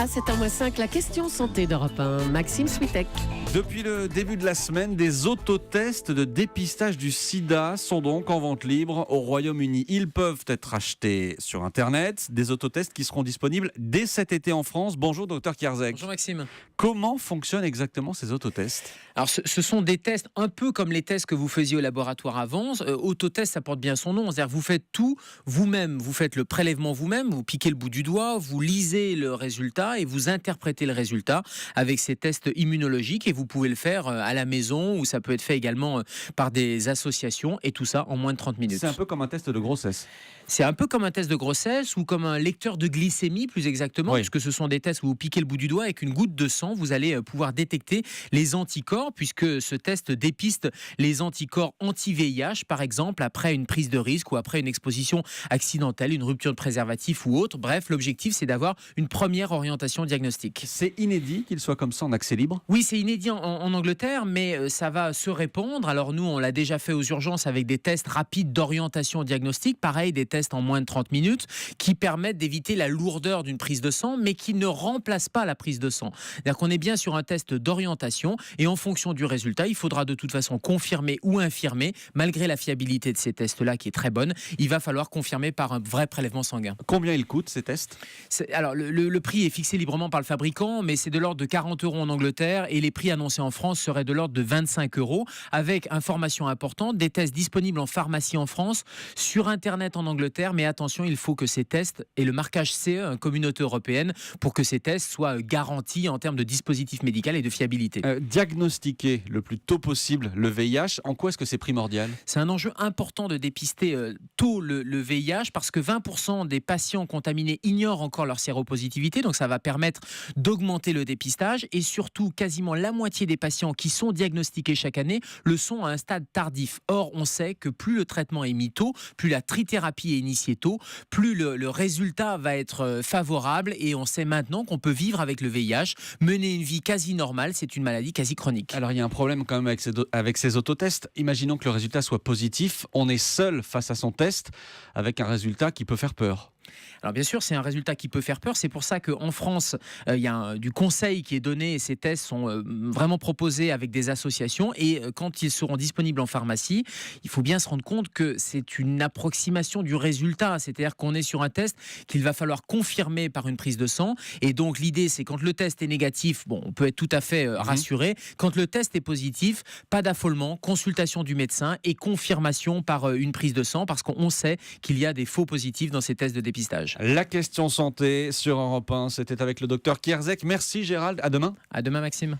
À 7h05, la question santé d'Europe 1, Maxime Switek. Depuis le début de la semaine, des autotests de dépistage du sida sont donc en vente libre au Royaume-Uni. Ils peuvent être achetés sur Internet, des autotests qui seront disponibles dès cet été en France. Bonjour Dr Kierzek. Bonjour Maxime. Comment fonctionnent exactement ces autotests ? Alors ce sont des tests un peu comme les tests que vous faisiez au laboratoire avant. Autotest, ça porte bien son nom. C'est-à-dire vous faites tout vous-même. Vous faites le prélèvement vous-même, vous piquez le bout du doigt, vous lisez le résultat et vous interprétez le résultat avec ces tests immunologiques. Et vous pouvez le faire à la maison ou ça peut être fait également par des associations et tout ça en moins de 30 minutes. C'est un peu comme un test de grossesse. C'est un peu comme un test de grossesse ou comme un lecteur de glycémie plus exactement, Oui. puisque ce sont des tests où vous piquez le bout du doigt avec une goutte de sang, vous allez pouvoir détecter les anticorps puisque ce test dépiste les anticorps anti-VIH par exemple après une prise de risque ou après une exposition accidentelle, une rupture de préservatif ou autre. Bref, l'objectif c'est d'avoir une première orientation diagnostique. C'est inédit qu'il soit comme ça en accès libre ? Oui, c'est inédit en Angleterre, mais ça va se répandre. Alors nous, on l'a déjà fait aux urgences avec des tests rapides d'orientation diagnostique, pareil, des tests en moins de 30 minutes, qui permettent d'éviter la lourdeur d'une prise de sang, mais qui ne remplacent pas la prise de sang. C'est-à-dire qu'on est bien sur un test d'orientation, et en fonction du résultat, il faudra de toute façon confirmer ou infirmer, malgré la fiabilité de ces tests-là qui est très bonne, il va falloir confirmer par un vrai prélèvement sanguin. Combien ils coûtent ces tests ? Alors, le prix est fixé librement par le fabricant, mais c'est de l'ordre de 40 € en Angleterre et les prix annoncés en France seraient de l'ordre de 25 €, avec information importante, des tests disponibles en pharmacie en France, sur Internet en Angleterre, mais attention, il faut que ces tests aient le marquage CE, communauté européenne, pour que ces tests soient garantis en termes de dispositif médical et de fiabilité. Diagnostiquer le plus tôt possible le VIH, en quoi est-ce que c'est primordial ? C'est un enjeu important de dépister tôt le VIH parce que 20% des patients contaminés ignorent encore leur séropositivité, donc ça va permettre d'augmenter le dépistage et surtout quasiment la moitié des patients qui sont diagnostiqués chaque année le sont à un stade tardif. Or, on sait que plus le traitement est mis tôt, plus la trithérapie est initiée tôt, plus le résultat va être favorable et on sait maintenant qu'on peut vivre avec le VIH, mener une vie quasi normale, c'est une maladie quasi chronique. Alors il y a un problème quand même avec ces autotests. Imaginons que le résultat soit positif. On est seul face à son test avec un résultat qui peut faire peur. Alors bien sûr, c'est un résultat qui peut faire peur. C'est pour ça qu'en France, il y a du conseil qui est donné et ces tests sont vraiment proposés avec des associations. Et quand ils seront disponibles en pharmacie, il faut bien se rendre compte que c'est une approximation du résultat. C'est-à-dire qu'on est sur un test qu'il va falloir confirmer par une prise de sang. Et donc l'idée, c'est quand le test est négatif, bon, on peut être tout à fait rassuré. Quand le test est positif, pas d'affolement, consultation du médecin et confirmation par une prise de sang parce qu'on sait qu'il y a des faux positifs dans ces tests de dépistage. La question santé sur Europe 1, c'était avec le docteur Kierzek. Merci Gérald, à demain. À demain Maxime.